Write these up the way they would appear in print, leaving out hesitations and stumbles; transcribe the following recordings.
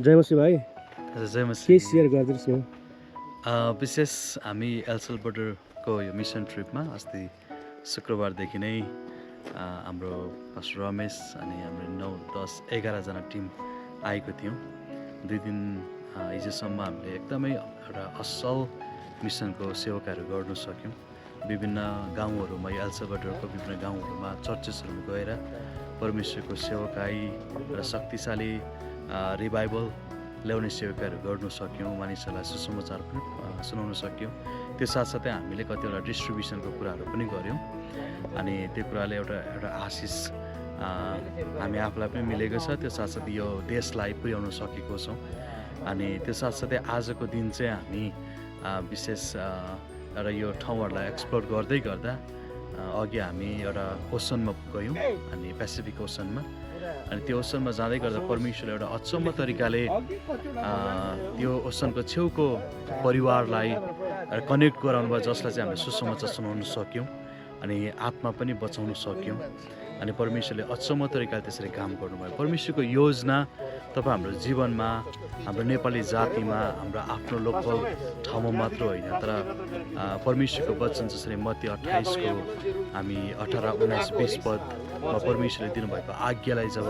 जयमसी भाइ हजुर जयमसी के सेयर गरिदिनुहोस् न। विशेष हामी एल सल्भडोरको यो मिसन ट्रिपमा अस्ति शुक्रबारदेखि नै हाम्रो फर्स्ट रमेश अनि हाम्रो 9, 10, 11जना टिम आएको थियौँ। 2 दिन हिजोसम्म हामीले एकदमै एउटा असल मिसनको सेवाहरू गर्न सक्यौँ। विभिन्न गाउँहरूमा एल सल्भडोरको विभिन्न गाउँहरूमा चर्चेसहरूमा गएर परमेश्वरको सेवकाई र शक्तिशाली रिभाइभल ल्याउने सेवाहरू गर्न सक्यौँ। मानिसहरूलाई सुसमाचार पनि सुनाउन सक्यौँ। त्यो साथसाथै हामीले कतिवटा डिस्ट्रिब्युसनको कुराहरू पनि गऱ्यौँ अनि त्यो कुराले एउटा आशिष हामी आफूलाई पनि मिलेको छ। त्यो साथसाथै यो देशलाई पुर्याउन सकेको छौँ। अनि त्यो साथसाथै आजको दिन चाहिँ हामी विशेष एउटा यो ठाउँहरूलाई एक्सप्लोर गर्दै गर्दा अघि हामी एउटा ओसनमा गयौँ अनि पेसिफिक ओसनमा। अनि त्यो ओसनमा जाँदै गर्दा परमेश्वरले एउटा अचम्म तरिकाले त्यो ओसनको छेउको परिवारलाई कनेक्ट गराउनु भयो, जसलाई चाहिँ हामीले सुसमाचार सुनाउन सक्यौँ अनि आत्मा पनि बचाउन सक्यौँ। अनि परमेश्वरले अचम्म तरिकाले त्यसरी काम गर्नुभयो। परमेश्वरको योजना तपाईँ हाम्रो जीवनमा, हाम्रो नेपाली जातिमा, हाम्रो आफ्नो लोकल ठाउँमा मात्र होइन, तर परमेश्वरको वचन जसरी मत्ती 28को हामी 18, 19, 20 पदमा परमेश्वरले दिनुभएको आज्ञालाई जब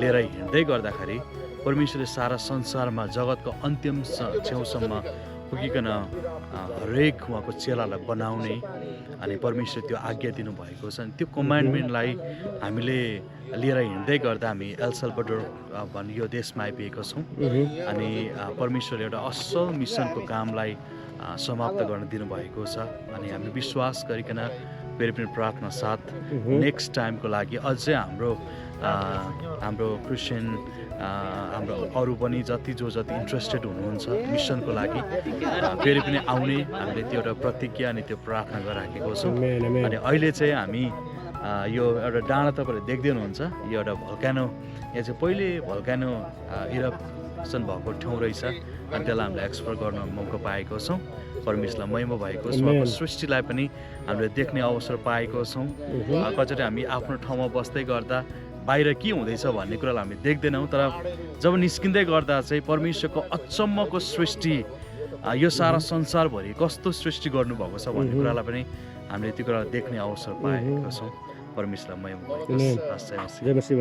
लिएर हिँड्दै गर्दाखेरि परमेश्वरले सारा संसारमा जगतको अन्तिम छेउसम्म पुगिकन हरेक उहाँको चेलालाई बनाउने अनि परमेश्वर त्यो आज्ञा दिनुभएको छ। अनि त्यो कमान्डमेन्टलाई हामीले लिएर हिँड्दै गर्दा हामी एल सल्भडोर भन्ने यो देशमा आइपुगेका छौँ। अनि परमेश्वरले एउटा असल मिसनको कामलाई समाप्त गर्न दिनुभएको छ। अनि हामी विश्वास गरिकन फेरि पनि प्रार्थना साथ नेक्स्ट टाइमको लागि अझै हाम्रो क्रिस्चियन हाम्रो अरू पनि जति इन्ट्रेस्टेड हुनुहुन्छ मिसनको लागि फेरि पनि आउने हामीले त्यो एउटा प्रतिज्ञा अनि त्यो प्रार्थना गरिराखेको छौँ। अनि अहिले चाहिँ हामी यो एउटा डाँडा तपाईँहरूले देख्दै हुनुहुन्छ, यो एउटा भल्कानो, यहाँ चाहिँ पहिले भल्कानो इरप्सन भएको ठाउँ रहेछ। अनि त्यसलाई हामीले एक्सप्लोर गर्न मौका पाएको छौँ। परमेश्वरलाई महिमा भएको छ। उहाँको सृष्टिलाई पनि हामीले देख्ने अवसर पाएको छौँ। कतिचोटि हामी आफ्नो ठाउँमा बस्दै गर्दा बाहिर के हुँदैछ भन्ने कुरालाई हामी देख्दैनौँ, तर जब निस्किँदै गर्दा चाहिँ परमेश्वरको अचम्मको सृष्टि, यो सारा संसारभरि कस्तो सृष्टि गर्नुभएको छ भन्ने कुरालाई पनि हामीले त्यो कुरालाई देख्ने अवसर पाएका छौँ। परमेश्वरलाई महिमा भएको छ।